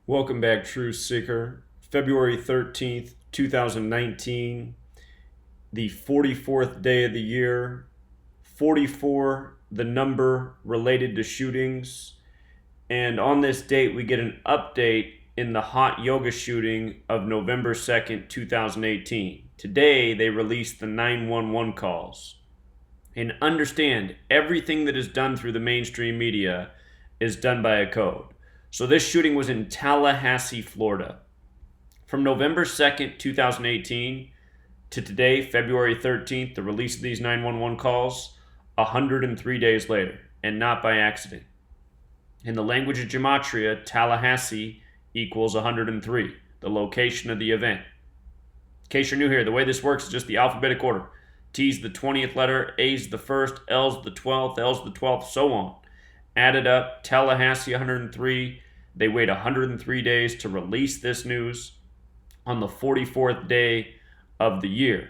Welcome back, Truth Seeker. February 13th, 2019, the 44th day of the year. 44, the number related to shootings. And on this date, we get an update in the hot yoga shooting of November 2nd, 2018. Today, they released the 911 calls. And understand, everything that is done through the mainstream media is done by a code. So this shooting was in Tallahassee, Florida. From November 2nd, 2018 to today, February 13th, the release of these 911 calls, 103 days later, and not by accident. In the language of Gematria, Tallahassee equals 103, the location of the event. In case you're new here, the way this works is just the alphabetic order. T's the 20th letter, A's the first, L's the 12th, L's the 12th, so on. Added up, Tallahassee 103. They wait 103 days to release this news on the 44th day of the year.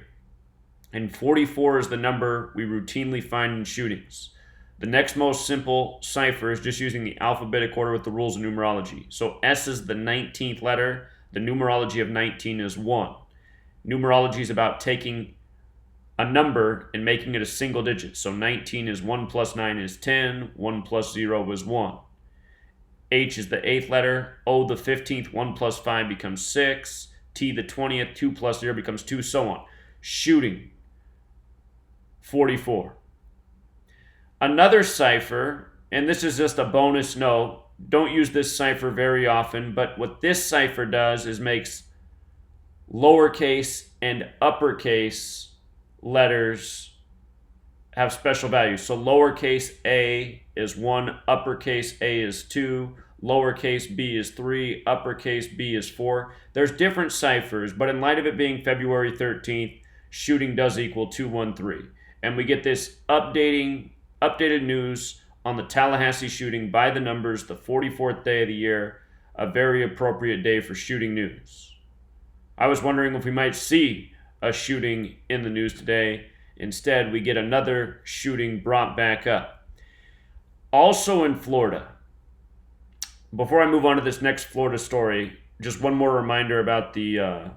And 44 is the number we routinely find in shootings. The next most simple cipher is just using the alphabetic order with the rules of numerology. So S is the 19th letter. The numerology of 19 is 1. Numerology is about taking a number and making it a single digit. So 19 is 1 plus 9 is 10. 1 plus 0 is 1. H is the 8th letter. O the 15th. 1 plus 5 becomes 6. T the 20th. 2 plus 0 becomes 2. So on. Shooting. 44. Another cipher, and this is just a bonus note. Don't use this cipher very often, but what this cipher does is makes lowercase and uppercase letters have special values. So lowercase a is 1, uppercase a is 2, lowercase b is 3, uppercase b is 4. There's different ciphers, but in light of it being February 13th, shooting does equal 213. And we get this updated news on the Tallahassee shooting by the numbers, the 44th day of the year, a very appropriate day for shooting news. I was wondering if we might see a shooting in the news today. Instead, we get another shooting brought back up. Also in Florida, before I move on to this next Florida story, just one more reminder about the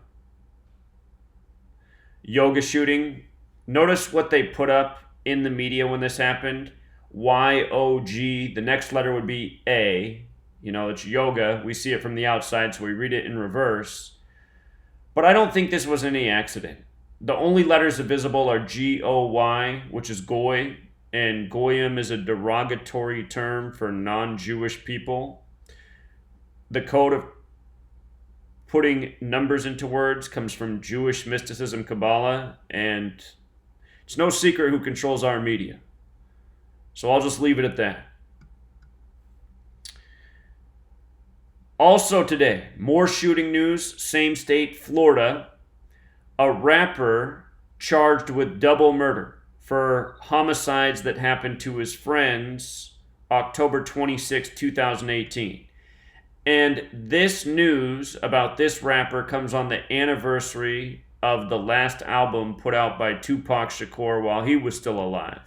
yoga shooting. Notice what they put up in the media when this happened. Y-O-G, the next letter would be A. You know, it's yoga. We see it from the outside, so we read it in reverse. But I don't think this was any accident. The only letters visible are G-O-Y, which is Goy, and Goyim is a derogatory term for non-Jewish people. The code of putting numbers into words comes from Jewish mysticism, Kabbalah, and it's no secret who controls our media. So I'll just leave it at that. Also today, more shooting news, same state, Florida. A rapper charged with double murder for homicides that happened to his friends October 26, 2018. And this news about this rapper comes on the anniversary of the last album put out by Tupac Shakur while he was still alive.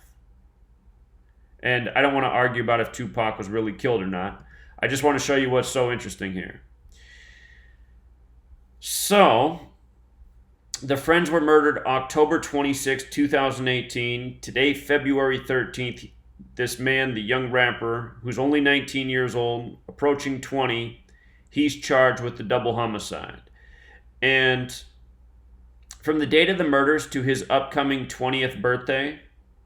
And I don't want to argue about if Tupac was really killed or not. I just want to show you what's so interesting here. So, the friends were murdered October 26, 2018. Today, February 13th, this man, the young rapper, who's only 19 years old, approaching 20, he's charged with the double homicide. And from the date of the murders to his upcoming 20th birthday,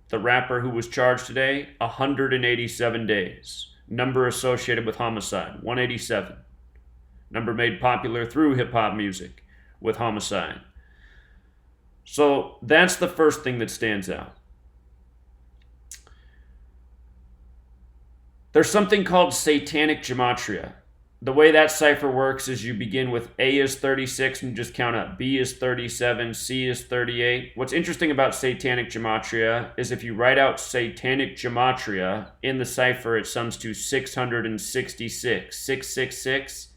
the rapper who was charged today, 187 days. Number associated with homicide, 187. Number made popular through hip-hop music with homicide. So that's the first thing that stands out. There's something called satanic gematria. The way that cipher works is you begin with A is 36 and just count up. B is 37, C is 38. What's interesting about satanic gematria is if you write out satanic gematria in the cipher, it sums to 666. 666.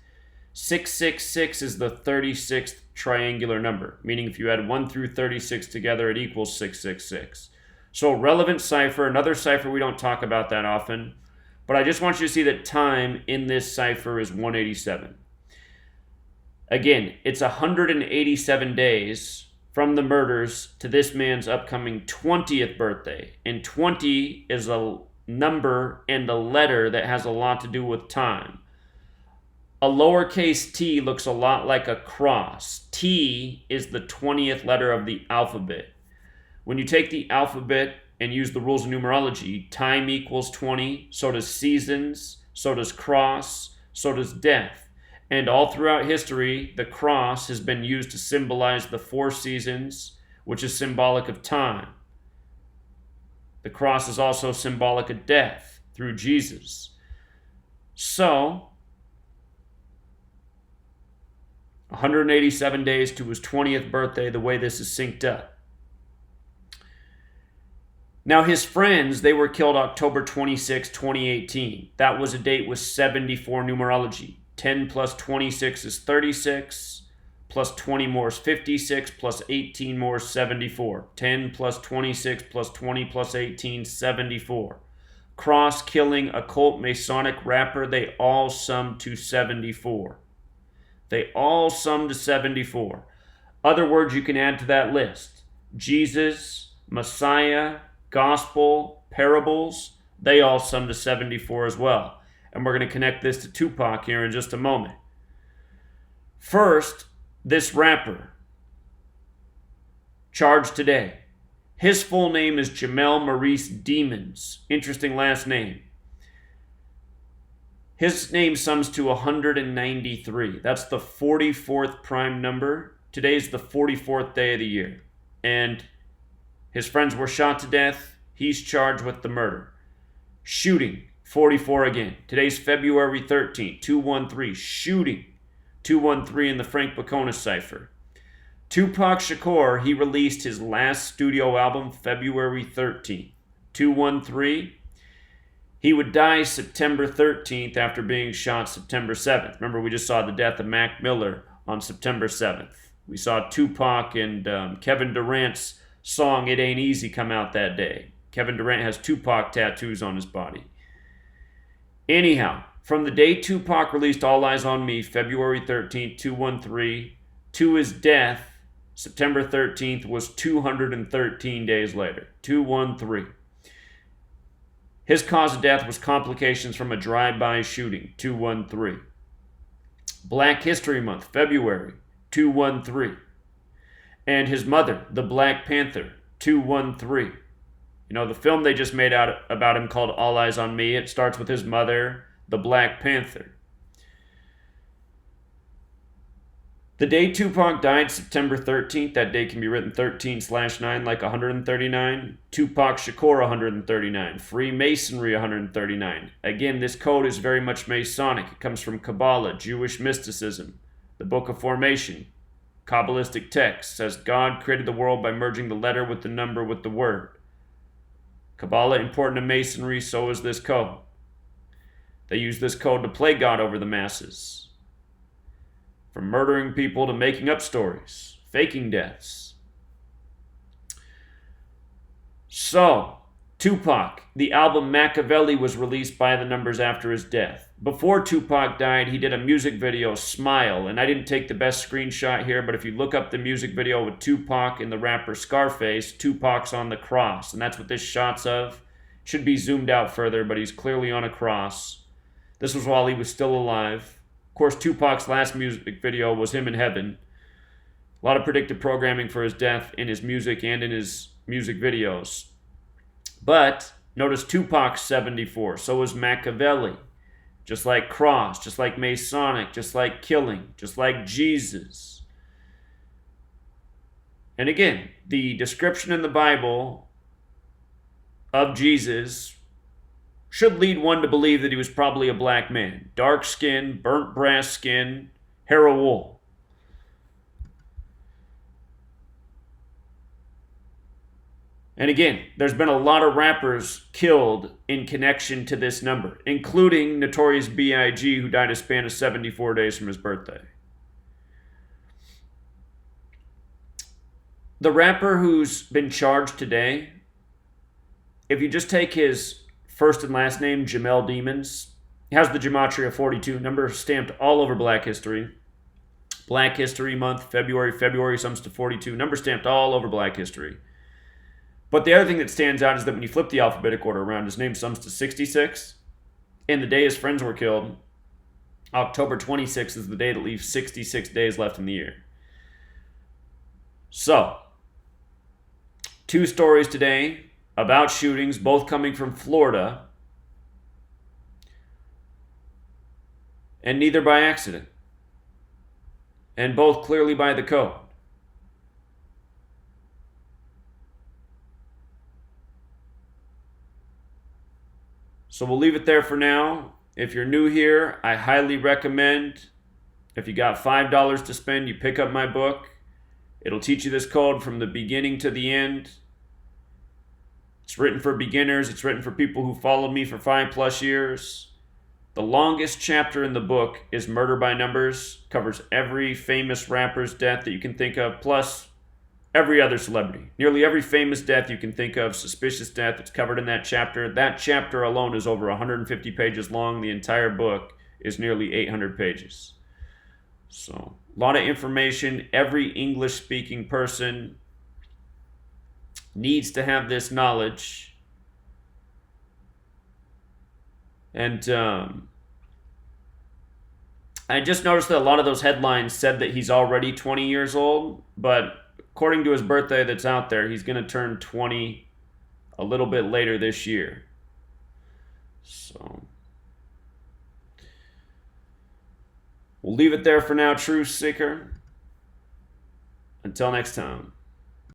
666 is the 36th triangular number, meaning if you add 1 through 36 together, it equals 666. So relevant cipher, another cipher we don't talk about that often. But I just want you to see that time in this cipher is 187. Again, it's 187 days from the murders to this man's upcoming 20th birthday. And 20 is a number and a letter that has a lot to do with time. A lowercase t looks a lot like a cross. T is the 20th letter of the alphabet. When you take the alphabet and use the rules of numerology, time equals 20, so does seasons, so does cross, so does death. And all throughout history, the cross has been used to symbolize the 4 seasons, which is symbolic of time. The cross is also symbolic of death through Jesus. So, 187 days to his 20th birthday, the way this is synced up. Now, his friends, they were killed October 26, 2018. That was a date with 74 numerology. 10 plus 26 is 36, plus 20 more is 56, plus 18 more is 74. 10 plus 26 plus 20 plus 18, 74. Cross-killing, occult, Masonic rapper, they all sum to 74. They all sum to 74. Other words you can add to that list: Jesus, Messiah, Gospel, parables, they all sum to 74 as well. And we're going to connect this to Tupac here in just a moment. First, this rapper, charged today. His full name is Jamel Maurice Demons. Interesting last name. His name sums to 193. That's the 44th prime number. Today's the 44th day of the year. And his friends were shot to death. He's charged with the murder. Shooting, 44 again. Today's February 13th, 213. Shooting, 213 in the Frank Bacona cipher. Tupac Shakur, he released his last studio album February 13th. 213. He would die September 13th after being shot September 7th. Remember, we just saw the death of Mac Miller on September 7th. We saw Tupac and Kevin Durant's song It Ain't Easy come out that day. Kevin Durant has Tupac tattoos on his body. Anyhow, from the day Tupac released All Eyes on Me, February 13th, 213, to his death, September 13th, was 213 days later. 213. His cause of death was complications from a drive-by shooting. 213. Black History Month, February, 213. And his mother, the Black Panther, 213. You know, the film they just made out about him called All Eyes on Me, it starts with his mother, the Black Panther. The day Tupac died, September 13th, that day can be written 13/9 like 139. Tupac Shakur 139. Freemasonry 139. Again, this code is very much Masonic. It comes from Kabbalah, Jewish mysticism, the Book of Formation. Kabbalistic text says God created the world by merging the letter with the number with the word. Kabbalah important to Masonry, so is this code. They use this code to play God over the masses. From murdering people to making up stories, faking deaths. So, Tupac, the album Machiavelli was released by the numbers after his death. Before Tupac died, he did a music video, Smile, and I didn't take the best screenshot here, but if you look up the music video with Tupac and the rapper Scarface, Tupac's on the cross, and that's what this shot's of. It should be zoomed out further, but he's clearly on a cross. This was while he was still alive. Of course, Tupac's last music video was him in heaven. A lot of predictive programming for his death in his music and in his music videos. But notice Tupac's 74, so is Machiavelli. Just like Cross, just like Masonic, just like Killing, just like Jesus. And again, the description in the Bible of Jesus should lead one to believe that he was probably a black man. Dark skin, burnt brass skin, hair of wool. And again, there's been a lot of rappers killed in connection to this number, including Notorious B.I.G., who died a span of 74 days from his birthday. The rapper who's been charged today, if you just take his first and last name, Jamel Demons, he has the Gematria 42 number stamped all over Black history. Black History Month, February sums to 42. Number stamped all over Black History. But the other thing that stands out is that when you flip the alphabetic order around, his name sums to 66. And the day his friends were killed, October 26th, is the day that leaves 66 days left in the year. So, 2 stories today about shootings, both coming from Florida, and neither by accident, and both clearly by the code. So we'll leave it there for now. If you're new here, I highly recommend, if you got $5 to spend, you pick up my book. It'll teach you this code from the beginning to the end. It's written for beginners. It's written for people who followed me for 5+ years. The longest chapter in the book is Murder by Numbers. Covers every famous rapper's death that you can think of, plus every other celebrity. Nearly every famous death you can think of, suspicious death, it's covered in that chapter. That chapter alone is over 150 pages long. The entire book is nearly 800 pages. So, a lot of information. Every English-speaking person needs to have this knowledge. And I just noticed that a lot of those headlines said that he's already 20 years old, but according to his birthday that's out there, he's going to turn 20 a little bit later this year. So, we'll leave it there for now, Truth Seeker. Until next time.